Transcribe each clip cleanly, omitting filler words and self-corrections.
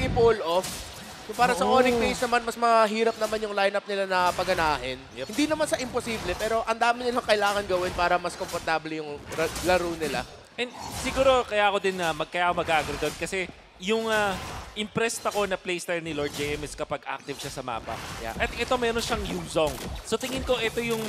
i-pull off. So para sa Onyx Base naman, mas mahirap naman yung lineup nila na paganahin. Hindi naman sa imposible, pero ang dami nilang kailangan gawin para mas komportable yung laro nila. And siguro kaya ako din kaya ako mag-agree doon kasi yung impressed ako na playstyle ni Lord JM is kapag active siya sa mapa. Yeah. At ito meron siyang Yuzong. So tingin ko ito yung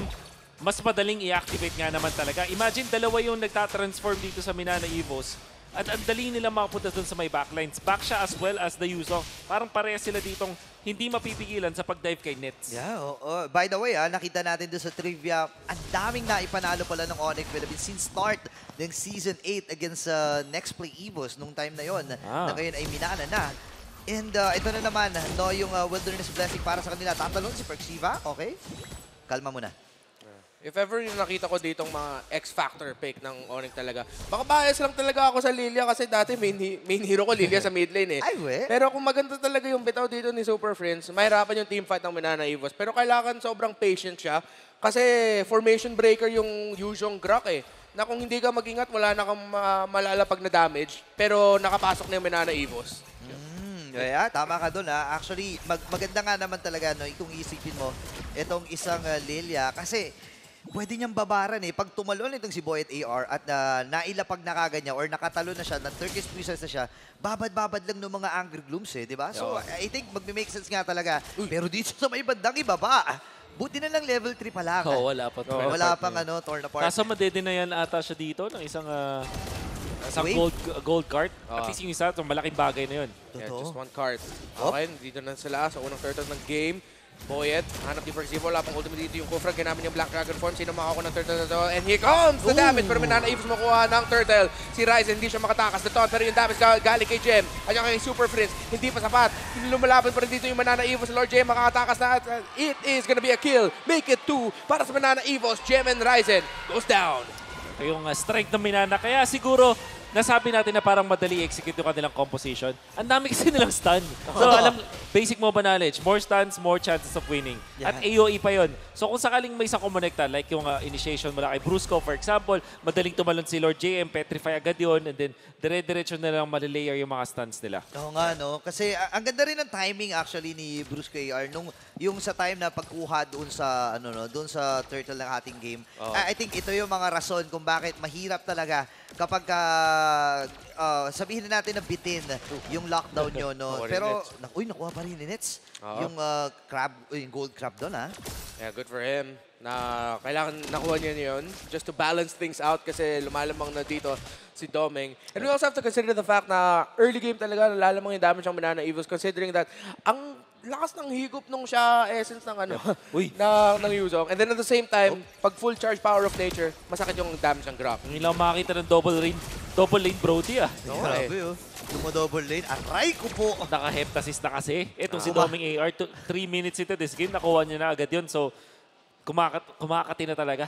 mas madaling i-activate nga naman talaga. Imagine dalawa yung nagtatransform dito sa Minana Evos. At ang dali nila makapunta dun sa may backlines. Back siya as well as the Yuzong. Parang pareha sila ditong hindi mapipigilan sa pag-dive kay Nets. Yeah, by the way, nakita natin doon sa trivia, ang daming naipanalo pala ng Onyx Philippines since start ng Season 8 against Next Play Evos nung time na yon na ngayon ay Minana na. And ito na naman, no, yung Wilderness Blessing para sa kanila. Tatalon si Perxiva, okay? Kalma muna. If ever yung nakita ko ditong mga X-Factor pick ng Onyx talaga, baka bias lang talaga ako sa Lilia kasi dati main hero ko Lilia sa mid lane eh. Ay, we. Pero kung maganda talaga yung bitaw dito ni Super Friends, mahirapan yung teamfight ng Minana Evos. Pero kailangan sobrang patient siya kasi formation breaker yung Yuzhong Grok eh. Na kung hindi ka mag-ingat, wala na kang malalapag na damage. Pero nakapasok na yung Minana Evos. Yeah, tama ka doon ha. Actually, maganda nga naman talaga no, kung isipin mo itong isang Lilia kasi pwede niyang babaran eh. Pag tumalon itong si Boyet AR at nailapag na kagad niya or nakatalo na siya, na-Turkish Princess na siya, babad-babad lang ng mga Angry Glooms eh, di ba? So, I think mag-make sense nga talaga. Pero dito sa may bandang ibaba, buti na lang level 3 pa lang. Wala pa. Wala pang torn apart. Kaso madede na yan ata siya dito ng isang gold card. At least yung isa, itong malaking bagay na yun. Yeah, just one card. Okay, dito na sila sa unang turtle ng game. Boyet, hanap ni Perxiva, wala pang ultimate dito yung Kufra, ginamit yung Black Dragon form, sino makakuha ng turtle na to, and here comes the damage, pero Minana Evos makuha ng turtle, si Ryzen hindi siya makatakas na to, pero yung damage galing kay Jem, at yung kay Super Prince, hindi pa sapat, lumalaban pa rin dito yung Minana Evos, Lord Jem makakatakas na, at it is gonna be a kill, make it 2 para sa Minana Evos, Jem and Ryzen goes down. Ito yung strength ng Minana, kaya siguro, nasabi natin na parang madali execute yung kanilang composition. Ang dami kasi nilang stun. So, alam, basic MOBA knowledge, more stuns, more chances of winning. Yeah. At AOE pa yon. So, kung sakaling may isang kumonekta, like yung initiation mula kay Brusco, for example, madaling tumalon si Lord JM, petrify agad yun, and then dire-diretso na lang malilayer yung mga stuns nila. Oo nga, no? Kasi ang ganda rin ng timing actually ni Brusco AR nung yung sa time na pagkuha doon sa doon sa turtle ng ating game. I think ito yung mga rason kung bakit mahirap talaga kapag sabihin na natin na bitin yung lockdown nyo, no? Pero, nakuha pa rin ni Nets. Yung crab, yung gold crab doon, ha? Yeah, good for him. Na kailangan nakuha niya yun just to balance things out kasi lumalamang na dito si Domeng. And we also have to consider the fact na early game talaga nalalamang yung damage ng Minana Evos considering that ang lakas ng higop nung siya essence ng ng Yuzong. And then at the same time, pag full charge power of nature, masakit yung damage ng Grok. Hindi lang makakita ng double lane Brody Grabe, double lane. Aray ko po. Naka-heptasis na kasi. Itong si Doming AR, 3 minutes into this game, nakuha niya na agad yun. So, kumakati na talaga.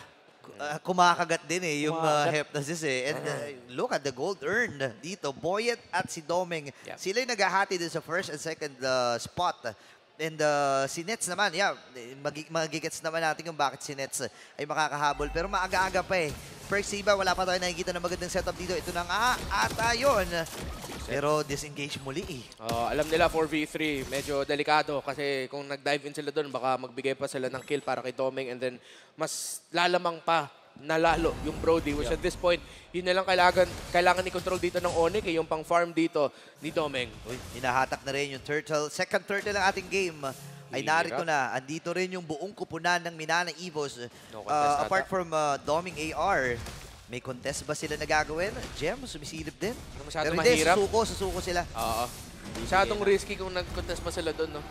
Kumakagat din eh, yung Heptasis eh. And look at the gold earned dito. Boyet at si Domeng. Sila yung naghahati din sa first and second spot. And si Nets naman, magigets naman natin kung bakit si Nets ay makakahabol. Pero maaga-aga pa eh. Perxiva, wala pa tayo nakikita na magandang setup dito. Ito na nga, ata yun. Pero disengage muli eh. Alam nila 4v3, medyo delikado kasi kung nag-dive in sila doon, baka magbigay pa sila ng kill para kay Domeng and then mas lalamang pa nalalo yung Brody, which at this point, yun na lang kailangan i-control dito ng Onyx, yung pang-farm dito ni Domeng. Hinahatak na rin yung turtle. Second turtle ng ating game ay narito na. Andito rin yung buong kupunan ng Minana Evos. Apart from Doming AR, may contest ba sila na gagawin? Gem, sumisilip din. Masyadong pero hindi, mahirap. susuko sila. Masyadong risky kung nag-contest pa sila doon, no?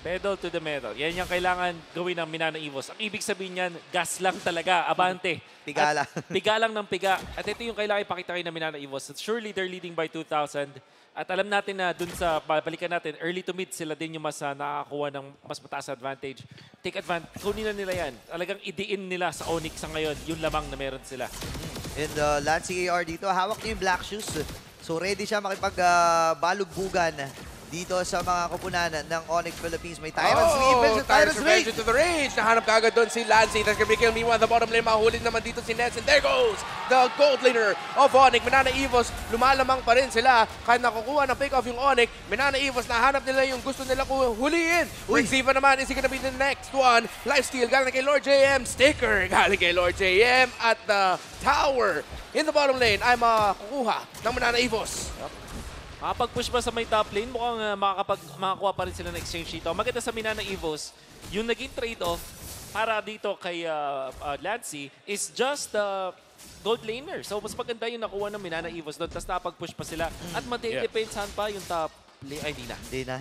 Pedal to the metal. Yan yung kailangan gawin ng Minana Evos. Ang ibig sabihin niyan, gas lang talaga, abante. Piga lang. Piga lang ng piga. At ito yung kailangan ipakita kayo ng Minana Evos. Surely they're leading by 2,000. At alam natin na dun sa, balikan natin, early to mid, sila din yung mas nakakakuha ng mas mataas na advantage. Take advantage. Kunin na nila yan. Talagang idiin nila sa Onyx sa ngayon, yung lamang na meron sila. And Lancing AR dito, hawak niya yung black shoes. So ready siya makipag-balugbugan dito sa mga kupunan ng Onyx Philippines. May Tyrant's Revenge. Tyrant's Revenge to the range. Nahanap ka agad doon si Lancy. That's gonna be kill. Meanwhile, the bottom lane, mahuli naman dito si Nets. And there goes the gold laner of Onyx. Manana Evos, lumalamang pa rin sila. Kahit nakukuha ng pick-off yung Onyx, Manana Evos, nahanap nila yung gusto nila huliin. Rexiva naman, is he gonna be the next one? Lifesteal, galing kay Lord JM. Sticker, galing kay Lord JM. At the tower in the bottom lane ay makukuha ng Manana Evos. Makapag-push ba sa may top lane, mukhang makakuha pa rin sila ng exchange dito. Maganda sa Manana Evos, yung naging trade-off para dito kay Lancy is just the gold laner. So mas maganda yung nakuha ng Manana Evos doon, tapos napag-push pa sila. At matidepensahan pa yung top lane. Ay, hindi na.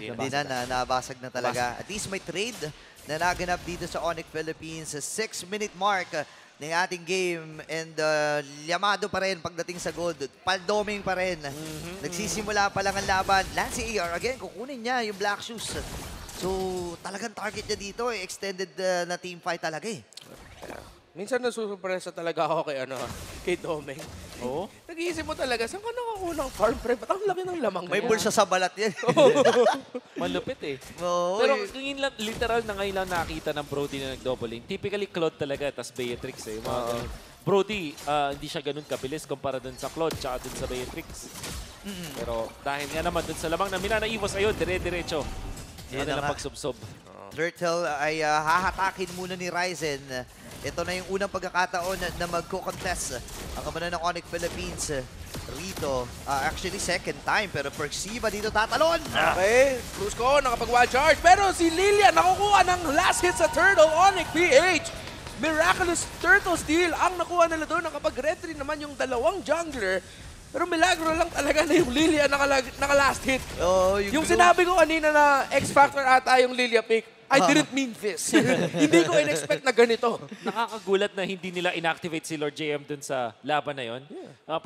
Nabasag na talaga. At least may trade na naganap dito sa Onyx Philippines sa 6-minute mark ng ating game, and Yamado pa rin pagdating sa gold. Paldoming pa rin. Nagsisimula pa lang ang laban. Lancy AR, again, kukunin niya yung Black Shoes. So, talagang target niya dito. Extended na team fight talaga eh. Minsan nasusurpresa talaga ako kay Domeng. Oo. Nag-iisip mo talaga, saan ka nakakuha ng farm pre? Ba't ang laki ng lamang May niya? bulsa sa balat yan. Malupit eh. Oo, Pero ngayon lang, literal na ngayon lang nakita ng Brody na nag-double lane. Typically, Claude talaga, tas Beatrix eh. Mga ganun. Brody, hindi siya ganun kabilis kumpara dun sa Claude tsaka dun sa Beatrix. Pero dahil nga naman dun sa lamang na Manana Evos, ayun, dire-diretso. Yan Ano na lang nga. pagsubsob. Turtle ay hahatakin muna ni Ryzen. Ito na yung unang pagkakataon na magko-contest ang kabanan ng Onyx Philippines rito. Actually, second time, pero Perxiva dito tatalon. Okay, Brusco nakapag-wild charge. Pero si Lilia nakukuha ng last hit sa Turtle, Onyx PH. Miraculous Turtle Steal ang nakuha nila doon. Nakapag-retry naman yung dalawang jungler. Pero milagro lang talaga na yung Lilia naka-last hit. Oh, Yung sinabi ko kanina na X-Factor ata yung Lilia pick, I didn't mean this. Hindi ko in-expect na ganito. Nakakagulat na hindi nila inactivate si Lord JM dun sa laban na yon.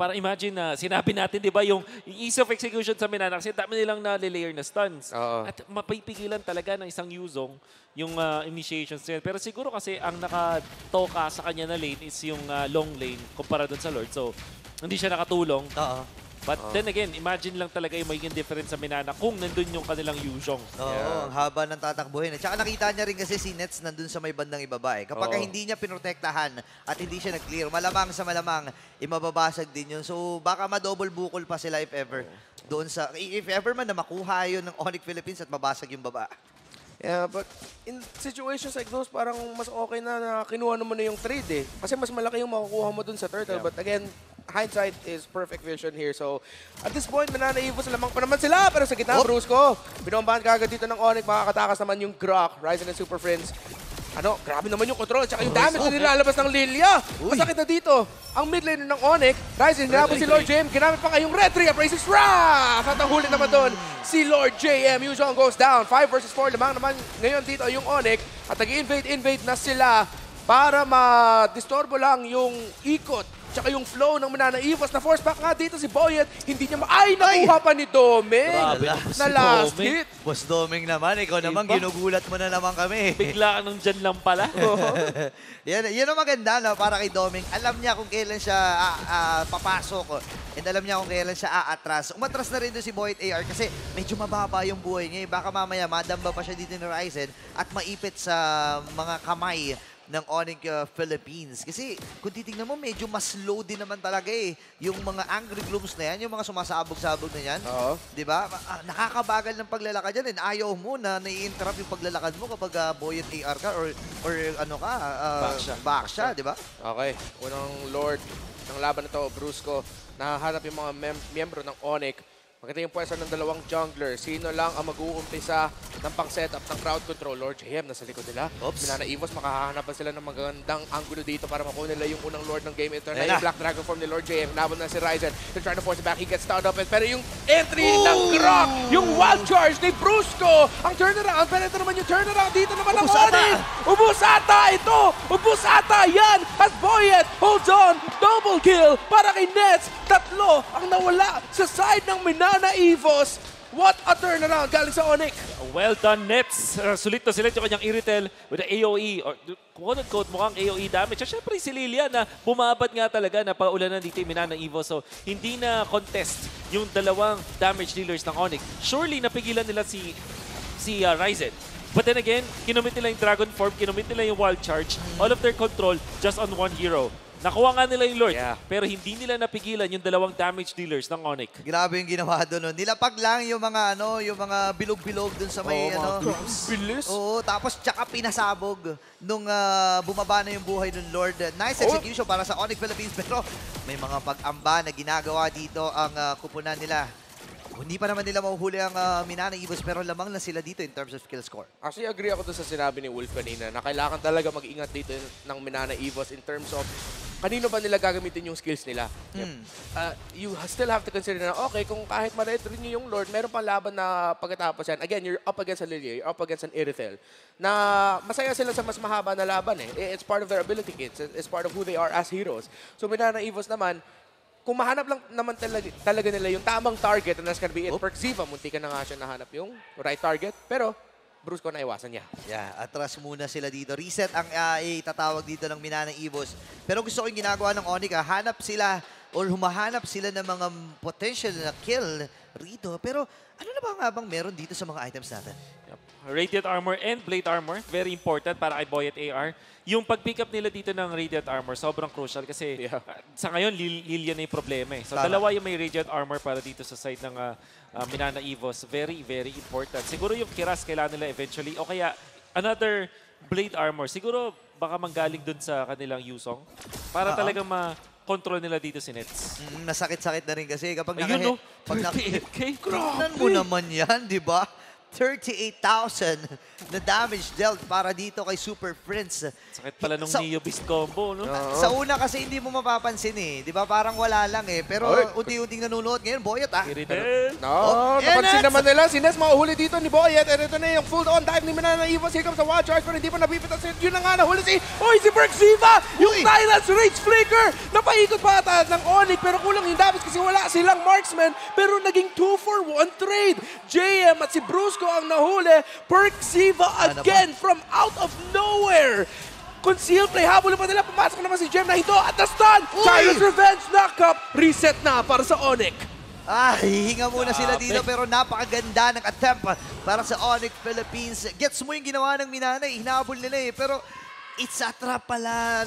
Para imagine na sinabi natin, di ba, yung ease of execution sa Manana, kasi dami nilang nalilayer na stuns. At mapipigilan talaga ng isang Yuzong yung initiations niya. Pero siguro kasi ang nakatoka sa kanya na lane is yung long lane kumpara dun sa Lord. So, hindi siya nakatulong. But then again, imagine lang talaga yung magiging difference sa Manana kung nandun yung kanilang Yuzong. Ang haba ng tatakbuhin. At saka nakita niya rin kasi si Nets nandun sa may bandang ibaba eh. Kapag hindi niya pinotektahan at hindi siya nag-clear, malamang sa malamang, mababasag din yun. So baka ma-double bukol pa sila if ever. Doon sa, if ever man na makuha yun ng Onyx Philippines at mabasag yung baba. Yeah, but in situations like those, parang mas okay na kinuha mo na yung trade eh. Kasi mas malaki yung makukuha mo dun sa Turtle. But again, hindsight is perfect vision here. So, at this point, Manana Evos, lamang pa naman sila. Pero sa gitna, Brusco, binombahan ka agad dito ng Onyx. Makakatakas naman yung Grok, Ryzen and Super Friends. Grabe naman yung control. Tsaka yung damage na nilalabas ng Lilia. Masakit na dito. Ang mid lane ng Onyx, Ryzen, hinabot si Lord JM. Ginamit pa kayong Red 3, Abrasive Wrath. At ang huli naman doon, si Lord JM. Yuzong goes down. 5 versus 4. Lamang naman ngayon dito yung Onyx. At nag-invade na sila para ma-disturbo lang yung ikot tsaka yung flow ng Manana Evos. Na force back nga dito si Boyet. Hindi niya nakuha pa ni Domeng. Na last hit. Boss Domeng naman, ikaw naman, ginugulat mo na naman kami. Bigla ka nung dyan lang pala. Yan ang maganda no, para kay Domeng. Alam niya kung kailan siya papasok. And alam niya kung kailan siya aatras. Umatras na rin doon si Boyet AR kasi medyo mababa yung buhay niya. Baka mamaya madamba pa siya dito ni Ryzen at maipit sa mga kamay ng Onyx Philippines. Kasi kung titingnan mo, medyo mas slow din naman talaga eh. Yung mga Angry Glooms na yan, yung mga sumasabog-sabog na yan. Diba? Nakakabagal ng paglalakad yan. And ayaw mo na nai-interrupt yung paglalakad mo kapag Boyet AR ka or back siya, diba? Okay. Unang Lord ng laban na to, Brusco. Nahahanap yung mga miyembro ng Onyx. Maganda yung pwesto ng dalawang jungler. Sino lang ang mag-uumpisa ng pang-setup ng crowd control? Lord JM nasa likod nila. Manana Evos, makahanap pa sila ng magandang angulo dito para makuha nila yung unang Lord ng game. Ito na yung Black Dragon form ni Lord JM. Nabon na si Ryzen. They're trying to force it back. He gets stunned up. Pero yung entry ng Grok, yung wild charge ni Brusco, ang turnaround. Pero ito naman yung turnaround dito naman ng Onyx. Ubus ata ito! Ubus ata yan! As Boyet holds on. Double kill para kay Nets. Tatlo ang nawala sa side ng Manana Evos. What a turnaround galing sa Onyx. Well done, Nets. Sulit na yung kanyang Iritel with the AOE, or quote-unquote mukhang AOE damage. At syempre si Lilia na bumabad nga talaga na paulanan dito yung Minana Evo. So hindi na contest yung dalawang damage dealers ng Onyx. Surely napigilan nila si Ryzen. But then again, kinumit nila yung Dragon Form, kinumit nila yung Wild Charge. All of their control just on one hero. Nakuha nga nila yung Lord, pero hindi nila napigilan yung dalawang damage dealers ng Onyx. Grabe yung ginawa doon. Nilapag lang yung mga yung mga bilog-bilog doon sa may Bilis. Oo, tapos tsaka pinasabog nung bumaba na yung buhay ng Lord. Nice execution para sa Onyx Philippines, pero may mga pag-amba na ginagawa dito ang kupunan nila. Hindi pa naman nila mahuhuli ang Minana Evos, pero lamang na sila dito in terms of kill score. Actually, agree ako doon sa sinabi ni Wolf kanina na kailangan talaga mag-ingat dito ng Minana Evos in terms of kanino ba nila gagamitin yung skills nila. You still have to consider na, okay, kung kahit ma-red rin niyo yung Lord, meron pang laban na pagkatapos yan. Again, you're up against a Lilia, you're up against an Irithel, na masaya sila sa mas mahaba na laban eh. It's part of their ability kits. It's part of who they are as heroes. So Minana Evos naman, kung mahanap lang naman talaga nila yung tamang target, and that's gonna be it. Perxiva, munti ka na nga siya nahanap yung right target, pero Brusco na iwasan niya. Yeah, atras muna sila dito. Reset ang itatawag dito ng Minana Evos. Pero gusto ko yung ginagawa ng Onyx, hanap sila or humahanap sila ng mga potential na kill rito. Pero ano na ba nga bang meron dito sa mga items natin? Radiant Armor and Blade Armor, very important para kay Boyet AR. Yung pag-pick up nila dito ng Radiant Armor, sobrang crucial kasi sa ngayon, Lilia na yung problema. So dalawa yung may Radiant Armor para dito sa side ng Minana Evos. Very, very important. Siguro yung Kiras kailangan nila eventually. O kaya another Blade Armor. Siguro baka manggaling dun sa kanilang Yusong para talagang control nila dito si Nets. Nasakit-sakit na rin kasi kapag ayun, pag 38K. Tingnan mo naman yan, di ba? 38,000 na damage dealt para dito kay Super Prince. Sakit pala nung Neo Beast combo, no? Sa una kasi hindi mo mapapansin eh. Di ba? Parang wala lang eh. Pero unti-unting nanonood ngayon, Boyet Napansin naman nila. Si Ness mahuhuli dito ni Boyet. And ito na yung full-on dive ni Minana Evos. Here comes the Wild Charge pero hindi pa napipitas. Yun na nga nahuli si Perxiva! Yung Tyrant's Rage Flicker! Napaikot pa ata ng Onyx pero kulang yung damage kasi wala silang marksman. Pero naging 2-for-1 trade. JM at si Brusco ang nahuli. Perxiva again from out of nowhere. Conceal play, habulin pa nila, pumasok naman si Gem na ito at the stun! Tyrant's Revenge knock-up, reset na para sa Onyx. Hihinga muna sila dito pero napakaganda ng attempt para sa Onyx Philippines. Gets mo yung ginawa ng Minana, hinabol nila eh. Pero it's a trap pala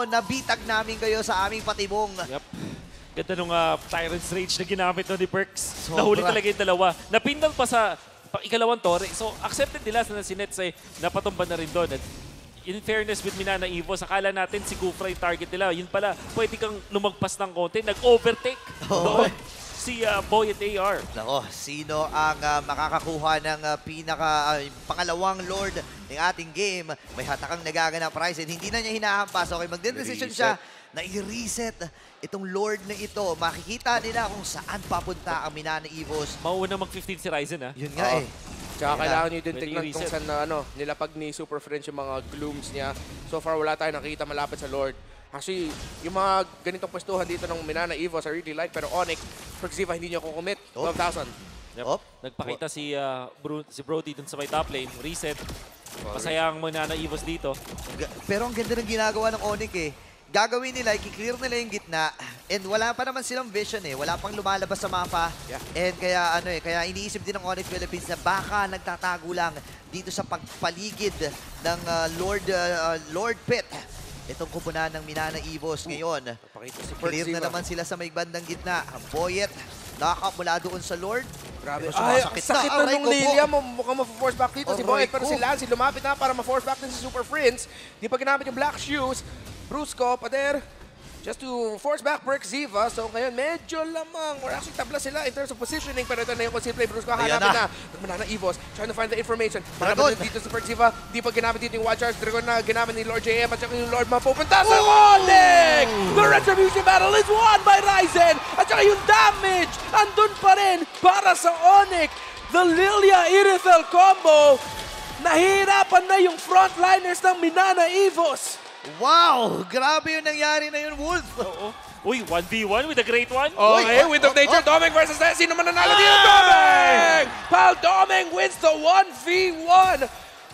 nabitag namin kayo sa aming patibong. Yep. Ganda nung Tyrant's Rage na ginamit ni Perks. Nahuli talaga yung dalawa. Napindang pa sa ikalawang tore. So, accepted nila na si Nets ay napatumba na rin doon. At in fairness with Minana Evos, akala natin si Kufra yung target nila. Yun pala, pwede kang lumagpas ng konti. Nag-overtake doon si Boyet AR. Nako, sino ang makakakuha ng pangalawang Lord ng ating game? May hatakang nagaganap prize and hindi na niya hinahampas. Okay, magde-decision siya na i-reset itong Lord na ito. Makikita nila kung saan papunta ang Minana Evos. Mauuna mag-15 si Ryzen, ha? Yun nga eh. Tsaka kailangan nyo din tignan kung saan nilapag ni Super French yung mga glooms niya. So far, wala tayong nakikita malapit sa Lord. Actually, yung mga ganitong pwestuhan dito ng Minana Evos, I really like. Pero Onyx, Perxiva, hindi niya kukumit. 12,000. Yep. Nagpakita si Brody dun sa may top lane. Reset. Masaya ang Minana Evos dito. Pero ang ganda ng ginagawa ng Onyx eh. Gagawin nila, i-clear nila yung gitna. And wala pa naman silang vision eh. Wala pang lumalabas sa mapa. And kaya kaya iniisip din ng Onyx Philippines na baka nagtatago lang dito sa pagpaligid ng Lord Pit. Itong kupunan ng Minana Evos ngayon. Clear na naman sila sa may bandang gitna. Boyet, knock-up mula doon sa Lord. Grabe. Ay, sakit na nung Lilia. Mukhang ma-force back dito si Boyet. Pero si Lance, lumapit na para ma-force back din si Super Prince. Di pa ginamit yung Black Shoes. Brusco, pader. Just to force back Perxiva. So ngayon, medyo lamang. Or actually, tabla sila in terms of positioning. Pero ito na yung conceal play. Brusco, hanapin na. Manana Evos, trying to find the information. Manapin dito sa Perxiva. Di pa ginamit dito yung Wild Charge. Dragon na ginamit ni Lord JM. At saka yung Lord mapupunta sa Onyx! The Retribution battle is won by Ryzen. At saka yung damage, andun pa rin para sa Onyx. The Lilia Irithel combo. Nahirapan na yung frontliners ng Minana Evos. Wow! Grabe yung nangyari na yun, Wolf. Oo. Uy, 1v1 with a great one. Okay, Wind of Nature, Doming versus Nets. Sino man nanalo dito? Doming! Pal Doming wins the 1v1.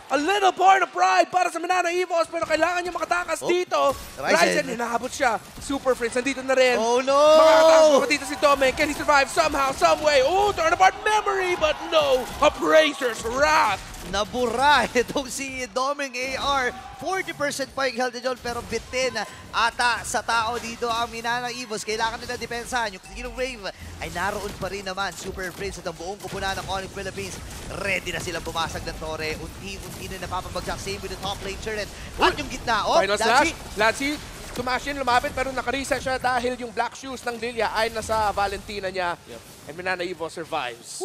A little born of pride para sa Manana Evos, pero kailangan niya makatakas dito. Ryzen, hinahabot siya. Super Friends, nandito na rin. Oh no! Makakatakas pa dito si Doming. Can he survive somehow, some way? Oh, turn apart memory, but no. Appraiser's Wrath. Nabura itong si Doming AR. 40% pa yung health John, pero bitin ata sa tao dito ang Minana Evos. Kailangan nila depensahan. Yung Wave ay naroon pa rin naman. Super Prince at ang buong kupunan ng Onyx Philippines. Ready na silang bumasag ng tore. Unti-unti na napapabagsak. Same with the top lane turret. At yung gitna. Oh, Final slash. Latsi, tumash in, lumapit, pero nakareset siya dahil yung black shoes ng Lilia ay nasa Valentina niya. And Minana Evos survives.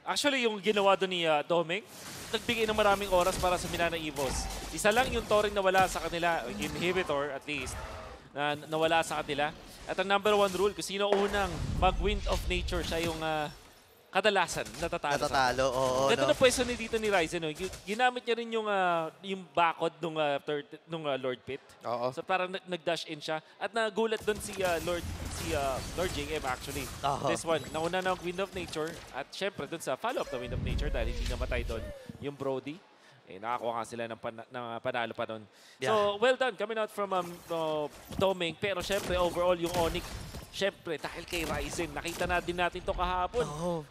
Actually, yung ginawa doon ni Doming, nagbigay ng maraming oras para sa Minana Evos. Isa lang yung Toring nawala sa kanila, inhibitor at least, na nawala sa kanila. At ang number 1 rule, kung sino unang mag-Wind of Nature, siya yung kadalasan natatalo. Natatalo, oo. Ganda na pwesto ni dito ni Ryzen. No? Ginamit niya rin yung bakod nung Lord Pit. Oo. So parang nag-dash in siya. At nagulat doon si Lord JM actually. This one, nauna ng Wind of Nature. At syempre doon sa follow-up na Wind of Nature dahil hindi namatay doon yung Brody. Nakakuha nga sila ng panalo pa doon. Yeah. So, well done. Coming out from Doming. Pero syempre, overall, yung Onyx, syempre, dahil kay Ryzen, nakita na din natin to kahapon.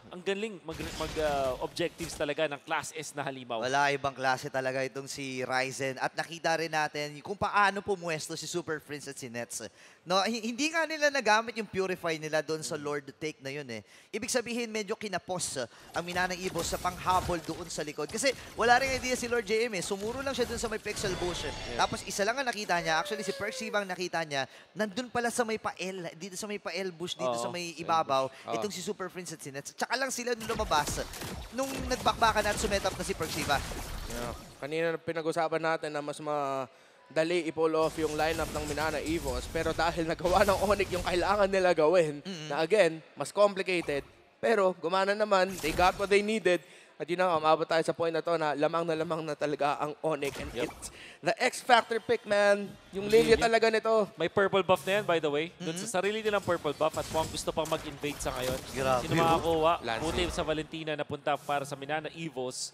Ang galing mag-objectives talaga ng Class S na halimaw. Wala, ibang klase talaga itong si Ryzen. At nakita rin natin kung paano pumuesto si Super Prince at si Nets. No, hindi nga nila nagamit yung Purify nila doon sa Lord Take na yun eh. Ibig sabihin, medyo kinapos ang Minana Evos sa panghabol doon sa likod. Kasi wala rin idea si Lord JM eh. Sumuro lang siya doon sa may Pixel Bush. Tapos isa lang ang nakita niya. Actually, si Perxiva ang nakita niya. Nandun pala sa may pa-L. Dito sa may pa-L bush, dito sa may ibabaw. Itong si Super Prince at si Nets. Tsaka lang sila nung lumabas nung nagbakbakan at sumet up na si Perxiva. Yeah. Kanina pinag-usapan natin na mas dali i-pull off yung lineup ng Minana Evos, pero dahil nagawa ng Onyx yung kailangan nila gawin, na again, mas complicated, pero gumana naman, they got what they needed, at yun na, umabot tayo sa point na to na lamang na talaga ang Onyx, and it's the X-Factor pick, man. Yung Lilia talaga nito. May purple buff na yan, by the way. Doon sa sarili nilang purple buff at mukhang gusto pang mag-invade sa ngayon. Grabe. Sino makakuha? Lancy. Buti sa Valentina na punta para sa Minana Evos.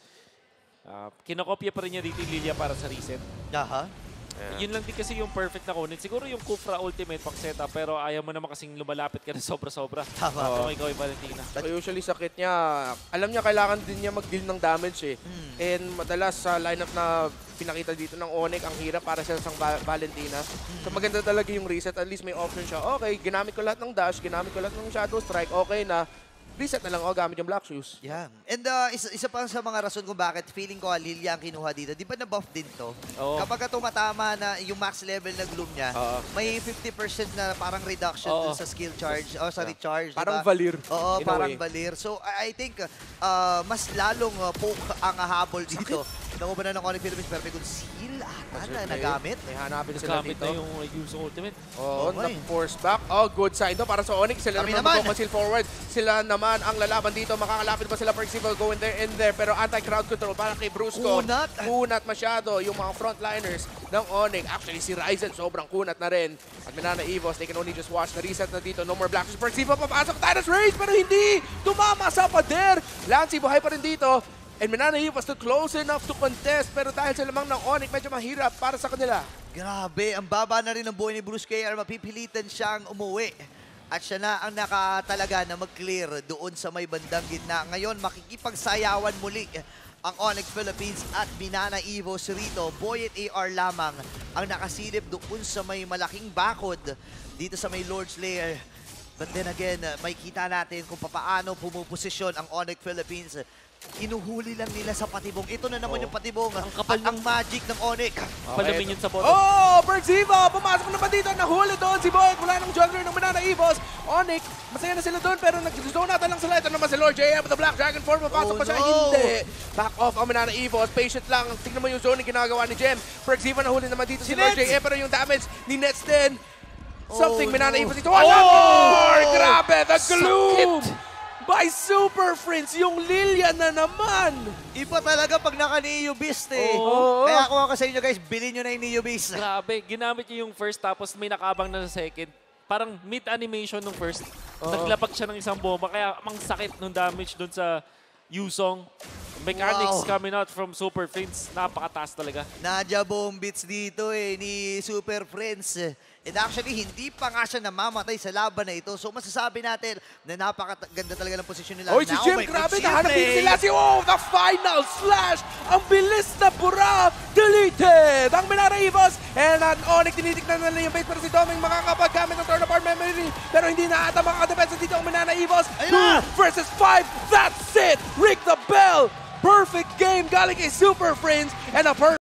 Kinokopya pa rin niya dito yung Lilia para sa reset. Aha. Yun lang din kasi yung perfect na kunin. Siguro yung Kufra ultimate pang setup, pero ayaw mo naman kasing lumalapit ka na sobra-sobra. Tama. Kung ikaw ay Valentina. So usually sa kit niya, alam niya kailangan din niya mag-deal ng damage eh. And madalas sa lineup na pinakita dito ng Onyx, ang hirap para sa isang Valentina. So maganda talaga yung reset, at least may option siya. Okay, ginamit ko lahat ng dash, ginamit ko lahat ng Shadow Strike, okay na. Reset na lang ako gamit yung Black Shoes. Yeah. And isa pa sa mga rason kung bakit feeling ko Lilia ang kinuha dito. Di ba na-buff din to? Kapag tumatama na yung max level na Gloom niya, may 50% na parang reduction dun sa skill charge o sa recharge. Parang diba? Valir. Oo, parang Valir. So I think mas lalong poke ang habol dito. Nangubanan ng Onyx Philippines, pero may good seal ata na nagamit. May hanapin sila Nagamit dito. na yung use ultimate. Oo, na-force back. Oh, good sign to para sa Onyx. Sila naman mag-conceal forward. Sila naman ang lalaban dito. Makakalapit ba sila Percival going there in there. Pero anti-crowd control para kay Brusco. Kunat masyado yung mga frontliners ng Onyx. Actually, si Ryzen sobrang kunat na rin. At Minana Evos, they can only just watch the reset na dito. No more Black Shoes. Percival papasok. Titus Rage, pero hindi. Tumama sa pader. Lancy, buhay pa rin dito. And Minana Evos was close enough to contest, pero dahil sa lamang ng Onyx, medyo mahirap para sa kanila. Grabe, ang baba na rin ng buhay ni Bruce KR. Mapipilitan siyang umuwi. At siya na ang nakatalaga na mag-clear doon sa may bandang gitna. Ngayon, makikipagsayawan muli ang Onyx Philippines at Minana Evos rito. Boyet AR lamang ang nakasilip doon sa may malaking bakod dito sa may Lord's Lair. But then again, may kita natin kung paano pumuposisyon ang Onyx Philippines. Inuhuli lang nila sa patibong. Ito na naman yung patibong. Ang kapal ng magic ng Onyx. Palamin yun sa bottom. Oh, Percival! Pumasok naman dito. Nahuli doon si Boyd. Wala ng jungler ng Minana Evos. Onyx, masaya na sila doon pero nag-zone natin lang sila. Ito naman si Lord JM with the Black Dragon form. Mapasok pa siya. Hindi. Back off ang Minana Evos. Patient lang. Tingnan mo yung zone na ginagawa ni Jem. Percival nahuli naman dito si Lord JM pero yung damage ni Nets din. Something Minana Evos dito. One more! Grabe! The gloom! By Super Friends, yung Lilia na naman. Iba talaga pag naka-Neo Beast eh. Kaya ako nga sa inyo guys, bilhin nyo na yung Neo Beast. Grabe, ginamit niya yung first tapos may nakabang na sa second. parang mid-animation nung first. Naglapag siya ng isang bomba, kaya mang sakit nung damage dun sa Yusong. Mechanics coming out from Super Friends. Napakataas talaga. Nadya bombits dito ni Super Friends. And actually, hindi pa nga siya namamatay sa laban na ito. So masasabi natin na napakaganda talaga ng posisyon nila. Oy, si Jim, grabe, nahanapin sila. The final slash! Ang bilis na pura! Deleted! Ang Minana Evos! And ang Onyx, tinitignan na nila yung base para si Doming makakapaggamit ng turn apart memory. Pero hindi na ata makakadepensa dito ang Minana Evos. 2 versus 5! That's it! Ring the bell! Perfect game galing kay Super Friends and a perfect